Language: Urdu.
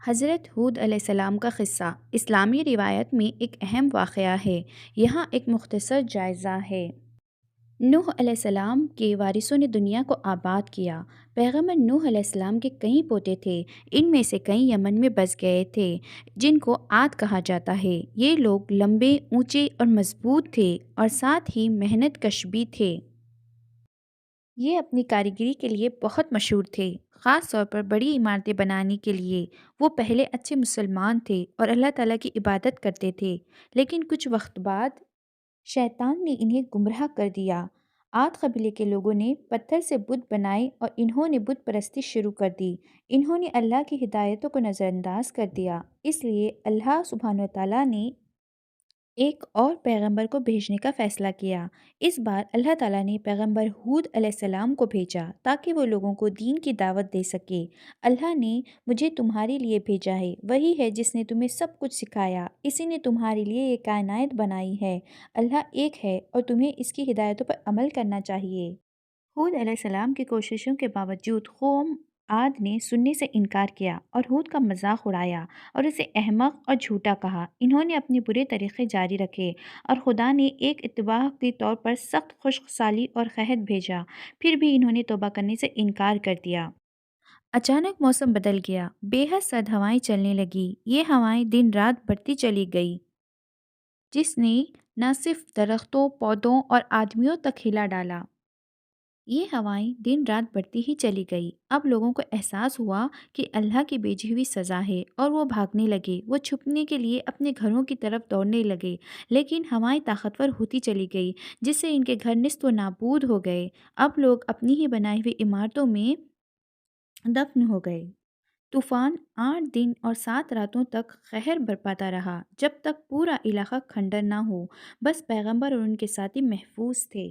حضرت ہود علیہ السلام کا قصہ اسلامی روایت میں ایک اہم واقعہ ہے۔ یہاں ایک مختصر جائزہ ہے۔ نوح علیہ السلام کے وارثوں نے دنیا کو آباد کیا۔ پیغمبر نوح علیہ السلام کے کئی پوتے تھے، ان میں سے کئی یمن میں بس گئے تھے جن کو عاد کہا جاتا ہے۔ یہ لوگ لمبے، اونچے اور مضبوط تھے اور ساتھ ہی محنت کش بھی تھے۔ یہ اپنی کاریگری کے لیے بہت مشہور تھے، خاص طور پر بڑی عمارتیں بنانے کے لیے۔ وہ پہلے اچھے مسلمان تھے اور اللہ تعالیٰ کی عبادت کرتے تھے، لیکن کچھ وقت بعد شیطان نے انہیں گمراہ کر دیا۔ عاد قبیلے کے لوگوں نے پتھر سے بت بنائے اور انہوں نے بت پرستی شروع کر دی۔ انہوں نے اللہ کی ہدایتوں کو نظر انداز کر دیا، اس لیے اللہ سبحانہ و تعالیٰ نے ایک اور پیغمبر کو بھیجنے کا فیصلہ کیا۔ اس بار اللہ تعالیٰ نے پیغمبر ہود علیہ السلام کو بھیجا تاکہ وہ لوگوں کو دین کی دعوت دے سکے۔ اللہ نے مجھے تمہارے لیے بھیجا ہے، وہی ہے جس نے تمہیں سب کچھ سکھایا، اسی نے تمہارے لیے یہ کائنات بنائی ہے۔ اللہ ایک ہے اور تمہیں اس کی ہدایتوں پر عمل کرنا چاہیے۔ ہود علیہ السلام کی کوششوں کے باوجود قوم عاد نے سننے سے انکار کیا اور ہود کا مذاق اڑایا اور اسے احمق اور جھوٹا کہا۔ انہوں نے اپنے برے طریقے جاری رکھے اور خدا نے ایک اتباع کے طور پر سخت خشک سالی اور قحط بھیجا، پھر بھی انہوں نے توبہ کرنے سے انکار کر دیا۔ اچانک موسم بدل گیا، بے حد سرد ہوائیں چلنے لگی۔ یہ ہوائیں دن رات بڑھتی چلی گئی، جس نے نہ صرف درختوں، پودوں اور آدمیوں تک ہلا ڈالا۔ یہ ہوائیں دن رات بڑھتی ہی چلی گئی۔ اب لوگوں کو احساس ہوا کہ اللہ کی بھیجی ہوئی سزا ہے اور وہ بھاگنے لگے۔ وہ چھپنے کے لیے اپنے گھروں کی طرف دوڑنے لگے، لیکن ہوائیں طاقتور ہوتی چلی گئی جس سے ان کے گھر نیست و نابود ہو گئے۔ اب لوگ اپنی ہی بنائی ہوئی عمارتوں میں دفن ہو گئے۔ طوفان 8 دن اور 7 راتوں تک قہر برپاتا رہا، جب تک پورا علاقہ کھنڈر نہ ہو۔ بس پیغمبر اور ان کے ساتھی محفوظ تھے۔